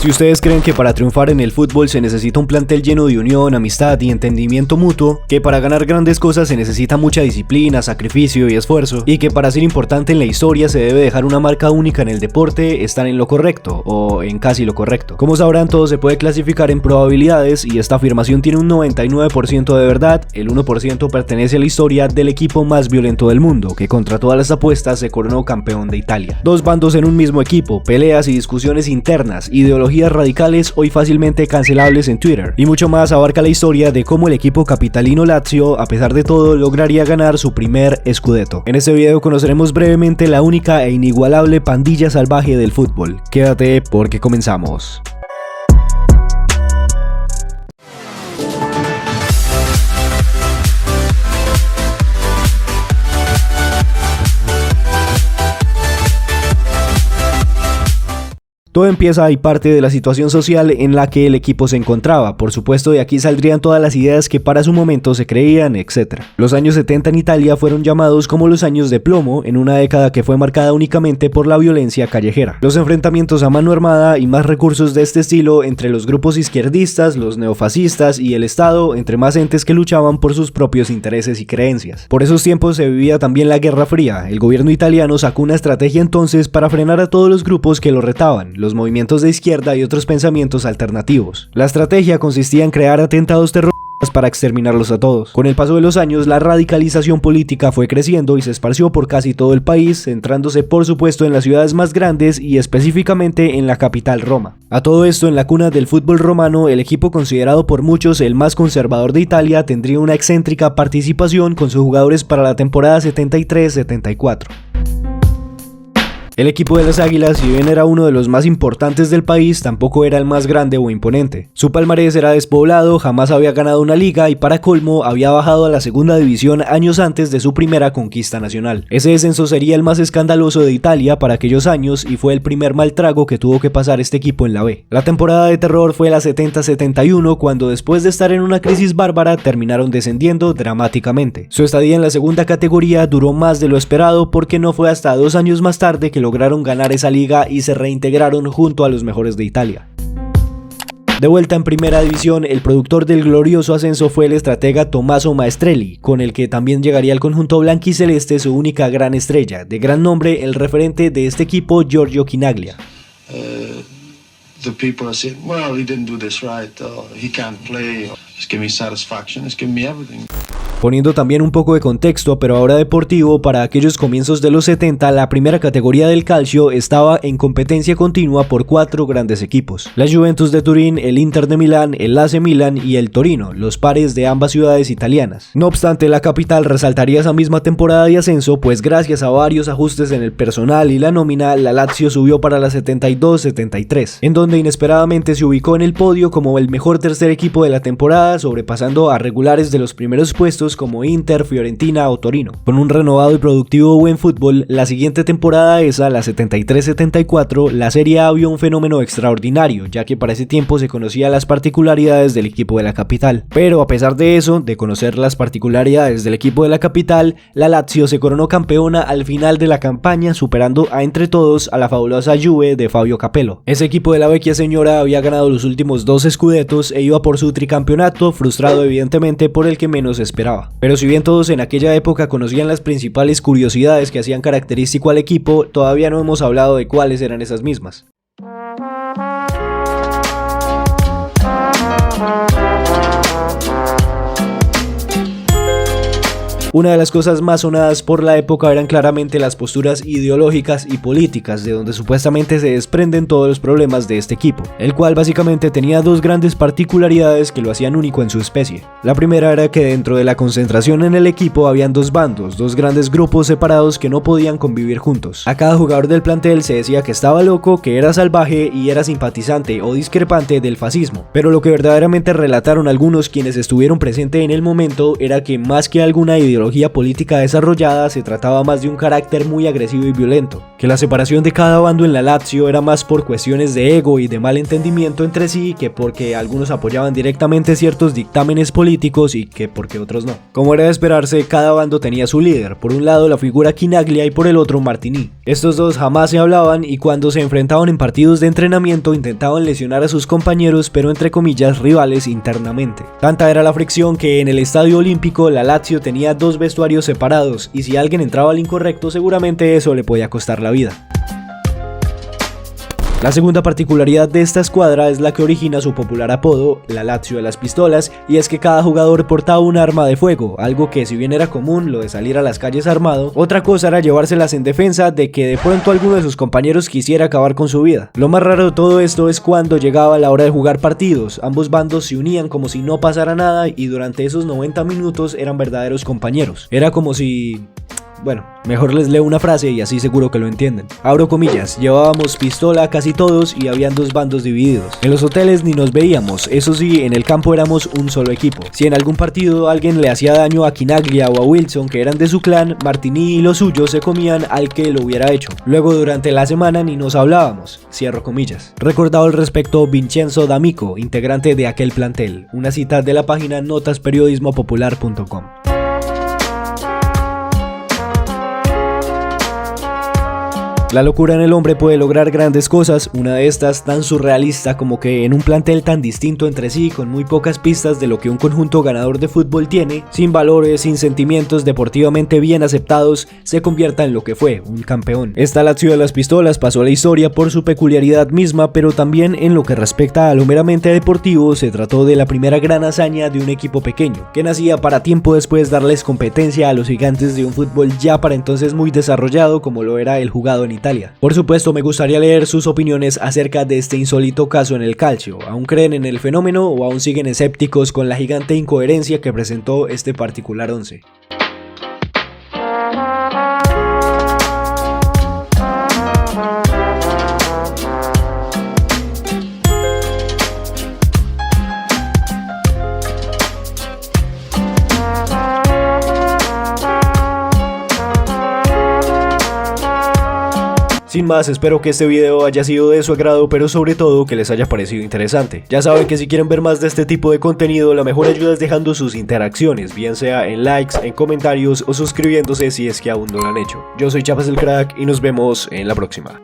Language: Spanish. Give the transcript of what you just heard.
Si ustedes creen que para triunfar en el fútbol se necesita un plantel lleno de unión, amistad y entendimiento mutuo, que para ganar grandes cosas se necesita mucha disciplina, sacrificio y esfuerzo, y que para ser importante en la historia se debe dejar una marca única en el deporte, están en lo correcto, o en casi lo correcto. Como sabrán, todo se puede clasificar en probabilidades y esta afirmación tiene un 99% de verdad, el 1% pertenece a la historia del equipo más violento del mundo, que contra todas las apuestas se coronó campeón de Italia. Dos bandos en un mismo equipo, peleas y discusiones internas, ideologías radicales hoy fácilmente cancelables en Twitter, y mucho más abarca la historia de cómo el equipo capitalino Lazio, a pesar de todo, lograría ganar su primer Scudetto. En este video conoceremos brevemente la única e inigualable pandilla salvaje del fútbol. Quédate porque comenzamos. Todo empieza y parte de la situación social en la que el equipo se encontraba. Por supuesto, de aquí saldrían todas las ideas que para su momento se creían, etc. Los años 70 en Italia fueron llamados como los años de plomo, en una década que fue marcada únicamente por la violencia callejera. Los enfrentamientos a mano armada y más recursos de este estilo entre los grupos izquierdistas, los neofascistas y el Estado, entre más entes que luchaban por sus propios intereses y creencias. Por esos tiempos se vivía también la Guerra Fría. El gobierno italiano sacó una estrategia entonces para frenar a todos los grupos que lo retaban, los movimientos de izquierda y otros pensamientos alternativos. La estrategia consistía en crear atentados terroristas para exterminarlos a todos. Con el paso de los años, la radicalización política fue creciendo y se esparció por casi todo el país, centrándose por supuesto en las ciudades más grandes y específicamente en la capital Roma. A todo esto, en la cuna del fútbol romano, el equipo considerado por muchos el más conservador de Italia tendría una excéntrica participación con sus jugadores para la temporada 73-74. El equipo de las Águilas, si bien era uno de los más importantes del país, tampoco era el más grande o imponente. Su palmarés era despoblado, jamás había ganado una liga y para colmo había bajado a la segunda división años antes de su primera conquista nacional. Ese descenso sería el más escandaloso de Italia para aquellos años y fue el primer mal trago que tuvo que pasar este equipo en la B. La temporada de terror fue la 70-71, cuando después de estar en una crisis bárbara terminaron descendiendo dramáticamente. Su estadía en la segunda categoría duró más de lo esperado porque no fue hasta 2 años más tarde que lograron ganar esa liga y se reintegraron junto a los mejores de Italia. De vuelta en primera división, el productor del glorioso ascenso fue el estratega Tommaso Maestrelli, con el que también llegaría al conjunto blanquiceleste su única gran estrella, de gran nombre el referente de este equipo Giorgio Chinaglia. The people are saying, well, he didn't do this right, he can't play, just give me satisfaction, just give me everything. Poniendo también un poco de contexto, pero ahora deportivo, para aquellos comienzos de los 70, la primera categoría del calcio estaba en competencia continua por 4 grandes equipos: la Juventus de Turín, el Inter de Milán, el AC Milan y el Torino, los pares de ambas ciudades italianas. No obstante, la capital resaltaría esa misma temporada de ascenso, pues gracias a varios ajustes en el personal y la nómina, la Lazio subió para la 72-73, en donde inesperadamente se ubicó en el podio como el mejor tercer equipo de la temporada, sobrepasando a regulares de los primeros puestos como Inter, Fiorentina o Torino. Con un renovado y productivo buen fútbol, la siguiente temporada esa, la 73-74, la Serie A vio un fenómeno extraordinario, ya que para ese tiempo se conocía las particularidades del equipo de la capital. Pero a pesar de eso, de conocer las particularidades del equipo de la capital, la Lazio se coronó campeona al final de la campaña, superando a entre todos a la fabulosa Juve de Fabio Capello. Ese equipo de la vecchia señora había ganado los últimos 2 Scudettos e iba por su tricampeonato, frustrado evidentemente por el que menos esperaba. Pero si bien todos en aquella época conocían las principales curiosidades que hacían característico al equipo, todavía no hemos hablado de cuáles eran esas mismas. Una de las cosas más sonadas por la época eran claramente las posturas ideológicas y políticas, de donde supuestamente se desprenden todos los problemas de este equipo, el cual básicamente tenía 2 grandes particularidades que lo hacían único en su especie. La primera era que dentro de la concentración en el equipo habían 2 bandos, 2 grandes grupos separados que no podían convivir juntos. A cada jugador del plantel se decía que estaba loco, que era salvaje y era simpatizante o discrepante del fascismo, pero lo que verdaderamente relataron algunos quienes estuvieron presentes en el momento era que más que alguna ideología ideología política desarrollada, se trataba más de un carácter muy agresivo y violento, que la separación de cada bando en la Lazio era más por cuestiones de ego y de mal entendimiento entre sí que porque algunos apoyaban directamente ciertos dictámenes políticos y que porque otros no. Como era de esperarse, cada bando tenía su líder, por un lado la figura Chinaglia y por el otro Martini. Estos dos jamás se hablaban y cuando se enfrentaban en partidos de entrenamiento intentaban lesionar a sus compañeros, pero entre comillas rivales internamente. Tanta era la fricción que en el Estadio Olímpico la Lazio tenía 2 vestuarios separados y si alguien entraba al incorrecto seguramente eso le podía costar la vida. La segunda particularidad de esta escuadra es la que origina su popular apodo, la Lazio de las pistolas, y es que cada jugador portaba un arma de fuego, algo que si bien era común lo de salir a las calles armado, otra cosa era llevárselas en defensa de que de pronto alguno de sus compañeros quisiera acabar con su vida. Lo más raro de todo esto es cuando llegaba la hora de jugar partidos, ambos bandos se unían como si no pasara nada y durante esos 90 minutos eran verdaderos compañeros. Era como si... Bueno, mejor les leo una frase y así seguro que lo entienden. Abro comillas, llevábamos pistola casi todos y habían 2 bandos divididos. En los hoteles ni nos veíamos, eso sí, en el campo éramos un solo equipo. Si en algún partido alguien le hacía daño a Chinaglia o a Wilson, que eran de su clan, Martini y los suyos se comían al que lo hubiera hecho. Luego durante la semana ni nos hablábamos, cierro comillas. Recordado al respecto Vincenzo D'Amico, integrante de aquel plantel. Una cita de la página notasperiodismopopular.com. La locura en el hombre puede lograr grandes cosas, una de estas tan surrealista como que en un plantel tan distinto entre sí, con muy pocas pistas de lo que un conjunto ganador de fútbol tiene, sin valores, sin sentimientos deportivamente bien aceptados, se convierta en lo que fue, un campeón. Esta Lazio de las pistolas pasó a la historia por su peculiaridad misma, pero también en lo que respecta a lo meramente deportivo, se trató de la primera gran hazaña de un equipo pequeño, que nacía para tiempo después darles competencia a los gigantes de un fútbol ya para entonces muy desarrollado como lo era el jugado en Italia. Por supuesto, me gustaría leer sus opiniones acerca de este insólito caso en el calcio. ¿Aún creen en el fenómeno o aún siguen escépticos con la gigante incoherencia que presentó este particular once? Sin más, espero que este video haya sido de su agrado, pero sobre todo que les haya parecido interesante. Ya saben que si quieren ver más de este tipo de contenido, la mejor ayuda es dejando sus interacciones, bien sea en likes, en comentarios o suscribiéndose si es que aún no lo han hecho. Yo soy Chapas el Crack y nos vemos en la próxima.